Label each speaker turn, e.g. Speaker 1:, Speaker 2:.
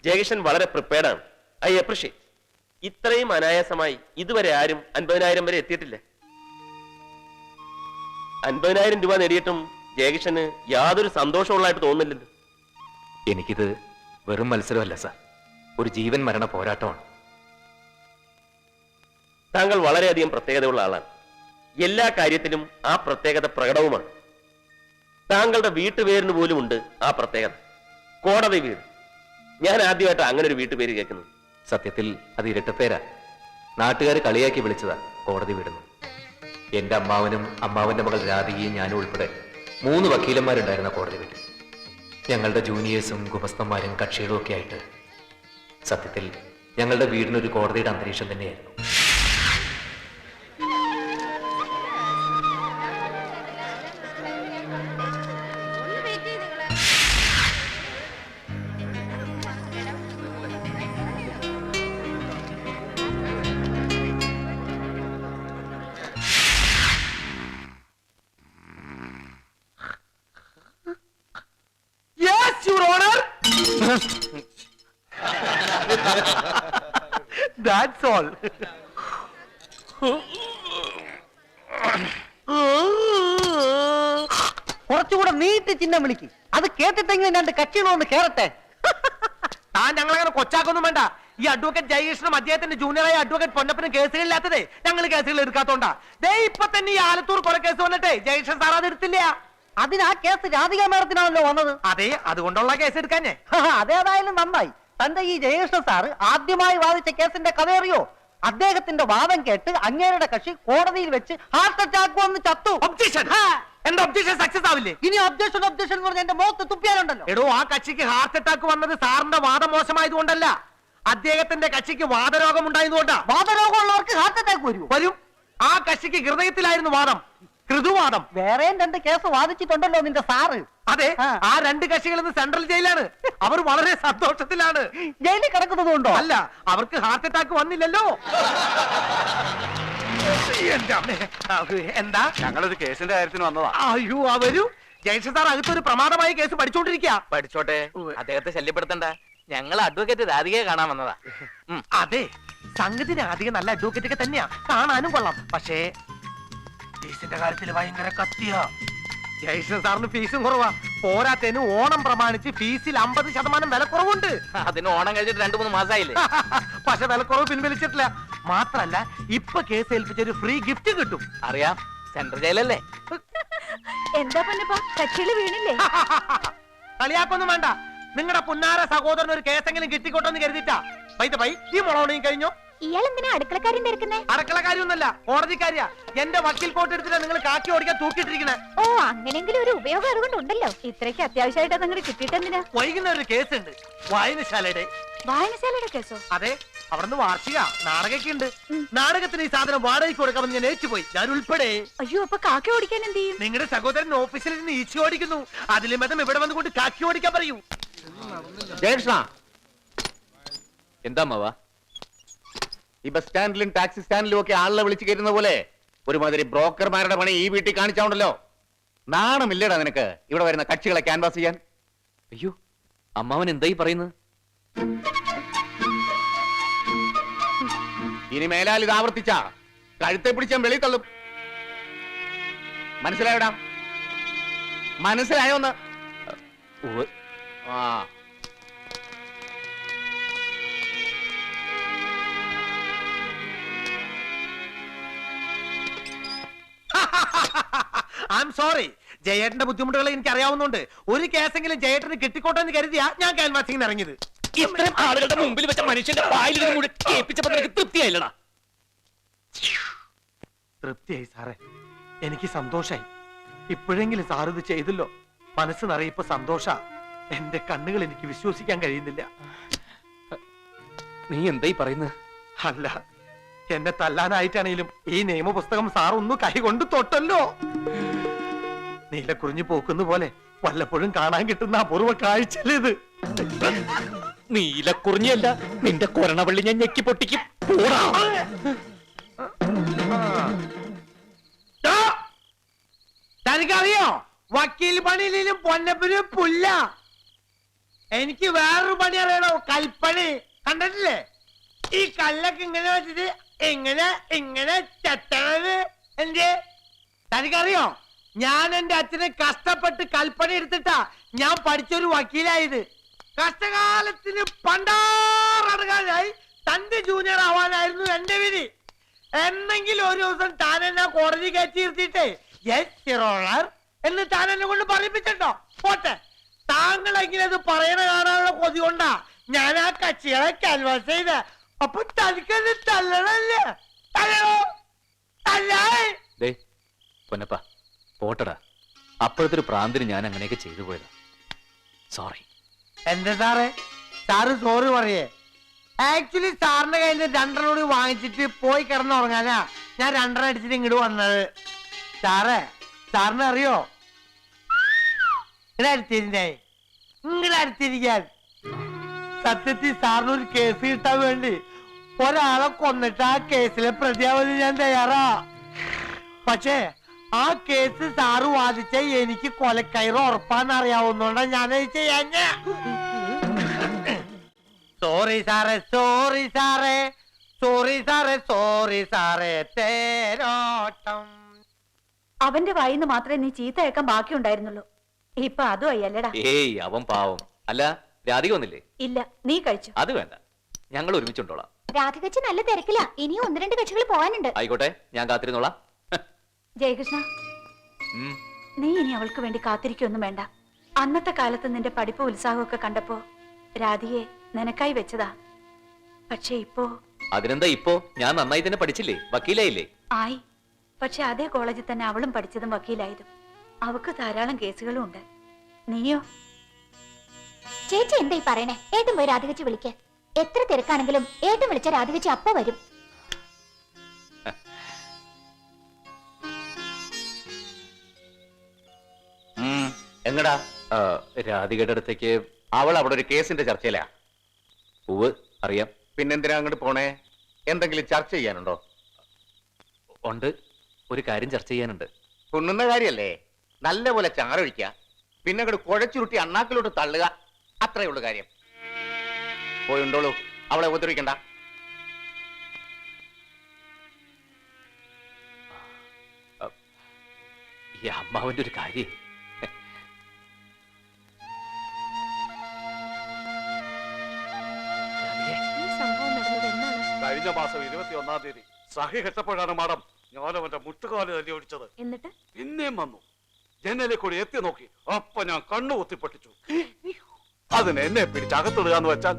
Speaker 1: ജയകിഷൻ വളരെ പ്രിപ്പയർഡാണ്. I appreciate. ഇത്രയും അനായാസമായി ഇതുവരെ ആരും 50,000 വരെ എത്തിയിട്ടില്ല. 50,000 രൂപ നേടിയിട്ടും ജയകിഷന് യാതൊരു സന്തോഷമുള്ളതായിട്ട് തോന്നുന്നില്ലല്ലോ.
Speaker 2: എനിക്കിത് വെറും മത്സരമല്ല സാർ, ഒരു ജീവൻ മരണ പോരാട്ടമാണ്.
Speaker 1: താങ്കൾ വളരെയധികം പ്രത്യേകതയുള്ള ആളാണ്. എല്ലാ കാര്യത്തിലും ആ പ്രത്യേകത പ്രകടവുമാണ്. താങ്കളുടെ വീട്ടുപേരിന് പോലും ഉണ്ട് ആ പ്രത്യേകത, കോടതി വീട്. ഞാൻ ആദ്യമായിട്ട് അങ്ങനെ ഒരു വീട്ടുപേര് കേൾക്കുന്നത്.
Speaker 2: സത്യത്തിൽ അത് ഇരട്ടപ്പേരാ. നാട്ടുകാർ കളിയാക്കി വിളിച്ചതാ കോടതി വീടുന്നു. എന്റെ അമ്മാവനും അമ്മാവന്റെ മകൾ രാധികയും ഞാനും ഉൾപ്പെടെ 3 വക്കീലന്മാരുണ്ടായിരുന്ന കോടതി വീട്ടിൽ. ഞങ്ങളുടെ ജൂനിയേഴ്സും ഗുമസ്തന്മാരും കക്ഷികളും ഒക്കെ ആയിട്ട് സത്യത്തിൽ ഞങ്ങളുടെ വീടിനൊരു കോടതിയുടെ അന്തരീക്ഷം തന്നെയായിരുന്നു.
Speaker 3: That's all.
Speaker 4: കുറച്ചുകൂടെ നീട്ടി ചിഹ്നം വിളിക്ക്. അത് കേട്ടിട്ടെങ്കിലും 2 കക്ഷികളൊന്ന് കേറട്ടെ.
Speaker 3: താൻ ഞങ്ങളങ്ങനെ കൊച്ചാക്കൊന്നും വേണ്ട. ഈ അഡ്വക്കേറ്റ് ജയകൃഷ്ണനും അദ്ദേഹത്തിന്റെ ജൂനിയറായ അഡ്വക്കേറ്റ് പൊന്നപ്പനും കേസുകളില്ലാത്തതേ ഞങ്ങൾ കേസുകൾ എടുക്കാത്തോണ്ടാ. ദേ ഇപ്പൊ തന്നെ ഈ ആലത്തൂർ കൊലക്കേസ് വന്നിട്ടേ ജയകൃഷ്ണൻ സാർ അത് എടുത്തില്ല.
Speaker 4: അതിനാ കേസ് രാധിക മേഡത്തിനാണല്ലോ വന്നത്.
Speaker 3: അതെ, അതുകൊണ്ടുള്ള കേസ് എടുക്കാഞ്ഞേ.
Speaker 4: അതേതായാലും നന്നായി. തന്റെ ഈ ജയകൃഷ്ണ സാറ് ആദ്യമായി വാദിച്ച കേസിന്റെ കഥ അറിയോ? അദ്ദേഹത്തിന്റെ വാദം കേട്ട് അങ്ങേരുടെ കക്ഷി കോടതിയിൽ വെച്ച് ഹാർട്ട് അറ്റാക്ക് വന്ന് ചത്തു.
Speaker 3: ഒബ്ജക്ഷൻ. എന്റെ ഒബ്ജക്ഷൻ സക്സസ് ആവില്ലേ?
Speaker 4: ഇനി ഒബ്ജക്ഷൻ ഒബ്ജക്ഷൻ എന്ന് പറഞ്ഞ എന്റെ മുഖത്ത് തുപ്പിയാലുണ്ടല്ലോ.
Speaker 3: എടോ, ആ കക്ഷിക്ക് ഹാർട്ട് അറ്റാക്ക് വന്നത് സാറിന്റെ വാദം മോശമായതുകൊണ്ടല്ല, അദ്ദേഹത്തിന്റെ കക്ഷിക്ക് വാദരോഗം ഉണ്ടായതുകൊണ്ടാ.
Speaker 4: വാദരോഗമുള്ളവർക്ക് ഹാർട്ട് അറ്റാക്ക്
Speaker 3: വരും. ആ കക്ഷിക്ക് ഹൃദയത്തിലായിരുന്നു വാദം, ഹൃദുവാദം.
Speaker 4: വേറെയും 2 കേസ് വാദിച്ചിട്ടുണ്ടല്ലോ നിന്റെ സാറ്.
Speaker 3: അതെ, ആ 2 കക്ഷികൾ ഇന്ന് സെൻട്രൽ ജയിലാണ്. അവർ വളരെ സന്തോഷത്തിലാണ്.
Speaker 4: ജയിലിൽ കിടക്കുന്നതുകൊണ്ടോ?
Speaker 3: അല്ല, അവർക്ക് ഹാർട്ട് അറ്റാക്ക് വന്നില്ലല്ലോ. എന്താ?
Speaker 5: ഞങ്ങളൊരു കേസിന്റെ കാര്യത്തിന് വന്നതാ.
Speaker 3: അയ്യോ, അവരു ജയകൃഷ്ണൻ സാർ അകത്തൊരു പ്രമാദമായ കേസ് പഠിച്ചോണ്ടിരിക്കുക.
Speaker 6: പഠിച്ചോട്ടെ, അദ്ദേഹത്തെ ശല്യപ്പെടുത്തണ്ട. ഞങ്ങൾ അഡ്വക്കേറ്റ് രാധികയെ കാണാൻ വന്നതാ.
Speaker 3: അതെ, സംഗതി രാധിക നല്ല അഡ്വക്കേറ്റ് ഒക്കെ തന്നെയാ, കാണാനും കൊള്ളാം. പക്ഷേ ഫീസിന്റെ കാര്യത്തിൽ ഭയങ്കര കത്തിയാ. ജയകൃഷ്ണൻ സാറിന് ഫീസും കുറവാ. പോരാത്തതിന് ഓണം പ്രമാണിച്ച് ഫീസിൽ 50% വിലക്കുറവുണ്ട്.
Speaker 6: അതിന് ഓണം കഴിഞ്ഞിട്ട് 2-3 മാസമായില്ലേ?
Speaker 3: പക്ഷെ വിലക്കുറവ് പിൻവലിച്ചിട്ടില്ല. മാത്രല്ല, ഇപ്പൊ കേസ് ഏൽപ്പിച്ചൊരു ഫ്രീ ഗിഫ്റ്റ് കിട്ടും.
Speaker 6: അറിയാം, സെൻട്രൽ ജയിലല്ലേ.
Speaker 7: എന്താ പൊന്നപ്പാ, കക്ഷികള് വീണില്ലേ?
Speaker 3: കളിയാക്കൊന്നും വേണ്ട. നിങ്ങളുടെ പുന്നാര സഹോദരൻ ഒരു കേസെങ്കിലും കിട്ടിക്കോട്ടെ എന്ന് കരുതിട്ടാ. ഈ മുളോണിയും കഴിഞ്ഞു.
Speaker 7: ഇയാൾ എന്തിനാ അടുക്കളക്കാരൻ തിരക്കുന്നേ?
Speaker 3: അടുക്കളക്കാരിയൊന്നല്ല, കോടതിക്കാരിയാ. എന്റെ വക്കീൽ കോട്ട് എടുത്തിട്ട് നിങ്ങൾ കാക്കി ഓടിക്കാൻ തൂക്കിട്ടിരിക്കണേ.
Speaker 7: ഓ, അങ്ങനെങ്കിലും ഒരു ഉപയോഗം അതുകൊണ്ടുണ്ടല്ലോ. ഇത്രയ്ക്ക് അത്യാവശ്യമായിട്ട് നിങ്ങൾ കിട്ടിയിട്ടെന്തിനാ?
Speaker 3: വൈകുന്ന ഒരു കേസ് ഉണ്ട്, വായനശാലയുടെ.
Speaker 7: വായനശാലയുടെ കേസോ?
Speaker 3: അതെ, അവിടുന്ന് വാർഷിക നാടകമൊക്കെ ഉണ്ട്. നാടകത്തിന് ഈ സാധനം വാടകയ്ക്ക് കൊടുക്കാമെന്ന് ഞാൻ ഏറ്റുപോയി, ഞാൻ ഉൾപ്പെടെ.
Speaker 7: അയ്യോ, അപ്പൊ കാക്കി ഓടിക്കാൻ എന്ത് ചെയ്യും?
Speaker 3: നിങ്ങളുടെ സഹോദരൻ ഓഫീസിൽ നിന്ന് ഈച്ചി ഓടിക്കുന്നു. അതിലും മതം ഇവിടെ വന്നുകൊണ്ട് കാക്കി ഓടിക്കാൻ പറയൂ.
Speaker 5: ജയകൃഷ്ണ,
Speaker 2: എന്താ മാവാ?
Speaker 5: ഈ ബസ് സ്റ്റാൻഡിലും ടാക്സി സ്റ്റാൻഡിലും ഒക്കെ ആളുകളെ വിളിച്ചു കയറ്റുന്ന പോലെ ഒരുമാതിരി ബ്രോക്കർമാരുടെ പണി ഈ വീട്ടിൽ കാണിച്ചാണ്ടല്ലോ. നാണമില്ലടാ നിനക്ക് ഇവിടെ വരുന്ന കക്ഷികളെ ക്യാൻവാസ് ചെയ്യാൻ?
Speaker 2: അയ്യോ, അമ്മാവൻ എന്തായി പറയുന്നത്?
Speaker 5: ഇനി മേലാൽ ഇത് ആവർത്തിച്ച കഴുത്തെ പിടിച്ചാൻ വെളി തള്ളും. മനസ്സിലായോടാ? മനസ്സിലായോന്ന്? ആ,
Speaker 3: ഐ എം സോറി. ജയേട്ടന്റെ ബുദ്ധിമുട്ടുകൾ എനിക്ക് അറിയാവുന്നുണ്ട്. ഒരു കേസെങ്കിലും ജയേട്ടന് കിട്ടിക്കോട്ടെ എന്ന് കരുതിയാ ഞാൻ ക്യാൻവാസിംഗിന് ഇറങ്ങിയത്.
Speaker 1: ഇത്രയും ആളുകളുടെ മുമ്പിൽ വെച്ച മനുഷ്യന്റെ വായിലിരുന്ന് കൂടി കേൾപ്പിച്ചപ്പോൾ നിനക്ക് തൃപ്തിയായില്ലടാ?
Speaker 3: തൃപ്തിയായി സാറേ, എനിക്ക് സന്തോഷായി. ഇപ്പോഴെങ്കിലും സാർ ഇത് ചെയ്തല്ലോ. മനസ്സ് നിറയിപ്പോ സന്തോഷ. എന്റെ കണ്ണുകൾ എനിക്ക് വിശ്വസിക്കാൻ കഴിയുന്നില്ല.
Speaker 2: നീ എന്തായി പറയുന്നത്?
Speaker 3: അല്ല, എന്നെ തല്ലാനായിട്ടാണെങ്കിലും ഈ നിയമപുസ്തകം സാർ ഒന്ന് കൈകൊണ്ട് തൊട്ടല്ലോ. നീലക്കുറിഞ്ഞു പോക്കുന്ന പോലെ വല്ലപ്പോഴും കാണാൻ കിട്ടുന്ന അപൂർവ കാഴ്ചയിലേത്.
Speaker 1: നീലക്കുറിഞ്ഞല്ല, നിന്റെ കൊരണവള്ളി ഞാൻ ഞെക്കി പൊട്ടിക്കും.
Speaker 3: തനിക്കറിയോ, വക്കീൽ പണിയിലും പൊന്നപ്പിന് പുല്ല. എനിക്ക് വേറൊരു പണി അറിയണോ? കൽപ്പണി കണ്ടിട്ടില്ലേ? ഈ കല്ലൊക്കെ ഇങ്ങനെ വെച്ചിട്ട് ഇങ്ങനെ ഇങ്ങനെ ചെത്തണത് എന്റെ തനിക്കറിയോ? ഞാൻ എന്റെ അച്ഛനെ കഷ്ടപ്പെട്ട് കൽപ്പണി എടുത്തിട്ടാ ഞാൻ പഠിച്ചൊരു വക്കീലായത്. കഷ്ടകാലത്തിന് പണ്ടാറടങ്ങാനായി തന്റെ ജൂനിയർ ആവാനായിരുന്നു എന്റെ വിധി. എന്നെങ്കിലും ഒരു ദിവസം താൻ എന്നെ കോടതി കയറ്റി നിർത്തിയിട്ടേ എന്ന് താൻ എന്നെ കൊണ്ട് പറയിപ്പിച്ചിട്ടോ? പോട്ടെ, താങ്കളെങ്കിലും അത് പറയണ കാണാനുള്ള കൊതി കൊണ്ടാ ഞാൻ ആ കക്ഷികളെ ക്യാൻവാസ് ചെയ്ത. അപ്പൊ തനിക്കത് തല്ലണല്ലേ? തല്ലണോ? തല്ലാ.
Speaker 2: പൊന്നപ്പ പോട്ടടാ, അപ്പോഴത്തെ ഒരു പ്രാന്തിന് ഞാൻ അങ്ങനെയൊക്കെ ചെയ്തു പോയതാ. സോറി.
Speaker 3: എന്താ സാറേ? സാറ് സോറി പറയേ? ആക്ച്വലി സാറിന്റെ കയ്യിൽ നിന്ന് 2 കൂടി വാങ്ങിച്ചിട്ട് പോയി കിടന്നുറങ്ങാനാ ഞാൻ 2 അടിച്ചിട്ട് ഇങ്ങോട്ട് വന്നത്. സാറിന് അറിയോ ഇങ്ങനെ അടുത്തിരിക്കാൻ? സത്യത്തിൽ സാറിനൊരു കേസ് കിട്ടാൻ വേണ്ടി ഒരാളെ കൊന്നിട്ട് ആ കേസിലെ പ്രതിയാവാൻ ഞാൻ തയ്യാറാ. പക്ഷേ ആ കേസ് സാറ് വാദിച്ച എനിക്ക് കൊലക്കയറ് ഉറപ്പാന്ന് അറിയാവുന്നോണ്ടാ ഞാനത് ചെയ്യാഞ്ഞ. സോറി സാറേ, സോറി സാറേ, സോറി സാറേ, സോറി സാറേ, തേരോട്ടം.
Speaker 7: അവന്റെ വായിന്ന് മാത്രമേ നീ ചീത്ത കേൾക്കാൻ ബാക്കിയുണ്ടായിരുന്നുള്ളൂ. ഇപ്പൊ അതും അയ്യല്ലടാ.
Speaker 2: ഏയ് അവൻ പാവം. അല്ല രാധിക വന്നില്ലേ?
Speaker 7: ഇല്ല, നീ കഴിച്ചു.
Speaker 2: അത് വേണ്ട, ഞങ്ങൾ ഒരുമിച്ചുണ്ടോളാം.
Speaker 7: രാധികച്ചി നല്ല തിരക്കില്ല. ഇനിയും 1-2 കക്ഷികൾ പോവാനുണ്ട്.
Speaker 2: ആയിക്കോട്ടെ, ഞാൻ കാത്തിരുന്നോളാം.
Speaker 7: ജയകൃഷ്ണ, നീ ഇനി അവൾക്ക് വേണ്ടി കാത്തിരിക്കൊന്നും വേണ്ട. അന്നത്തെ കാലത്ത് നിന്റെ പഠിപ്പ് ഉത്സാഹമൊക്കെ കണ്ടപ്പോ രാധിയെ നിനക്കായി വെച്ചതാ. പക്ഷെ ഇപ്പോ
Speaker 2: അതിനെന്താ ഇപ്പോ? ഞാൻ നന്നായി തന്നെ പഠിച്ചില്ലേ, വക്കീലായില്ലേ?
Speaker 7: ആയി. പക്ഷെ അതേ കോളേജിൽ തന്നെ അവളും പഠിച്ചതും വക്കീലായതും. അവക്ക് ധാരാളം കേസുകളും ഉണ്ട്. നീയോ?
Speaker 8: ചേച്ചി എന്തായി പറയണേ? ഏട്ടൻ പോയി രാധികച്ചി വിളിക്കേ. എത്ര തിരക്കാണെങ്കിലും ഏട്ടൻ വിളിച്ച രാധികച്ചി അപ്പ വരും.
Speaker 5: എങ്ങടാ?
Speaker 2: രാധികയുടെ അടുത്തേക്ക്.
Speaker 5: അവൾ അവിടെ ഒരു കേസിന്റെ ചർച്ചയിലാ.
Speaker 2: പൂവ് അറിയാം.
Speaker 5: പിന്നെന്തിനാ അങ്ങോട്ട് പോണേ? എന്തെങ്കിലും ചർച്ച ചെയ്യാനുണ്ടോ?
Speaker 2: ഉണ്ട്, ഒരു കാര്യം ചർച്ച ചെയ്യാനുണ്ട്.
Speaker 5: തുണ്ണുന്ന കാര്യല്ലേ? നല്ലപോലെ ചാറൊഴിക്കുക, പിന്നെ അങ്ങോട്ട് കുഴച്ചുരുട്ടി അണ്ണാക്കിലോട്ട് തള്ളുക, അത്രേ ഉള്ളു കാര്യം. പോയുണ്ടോളൂ, അവളെ ഉപദ്രവിക്കണ്ട.
Speaker 2: ഈ അമ്മാവന്റെ ഒരു കാര്യം.
Speaker 7: ഈ സംഭവം നടന്നത് എന്നാണ്?
Speaker 9: കഴിഞ്ഞ മാസം 21-ാം തീയതി സഹി കെട്ടപ്പോഴാണ് മാഡം ഞാൻ അവന്റെ മുട്ടുകാല് തല്ലി ഒടിച്ചത്.
Speaker 7: എന്നിട്ട്
Speaker 9: പിന്നെയും വന്നു, ജനലിൽ കൂടി എത്തി നോക്കി. അപ്പൊ ഞാൻ കണ്ണു കുത്തിപ്പൊട്ടിച്ചു. അതിന് എന്നെ പിടിച്ചകത്തിടുക എന്ന് വെച്ചാൽ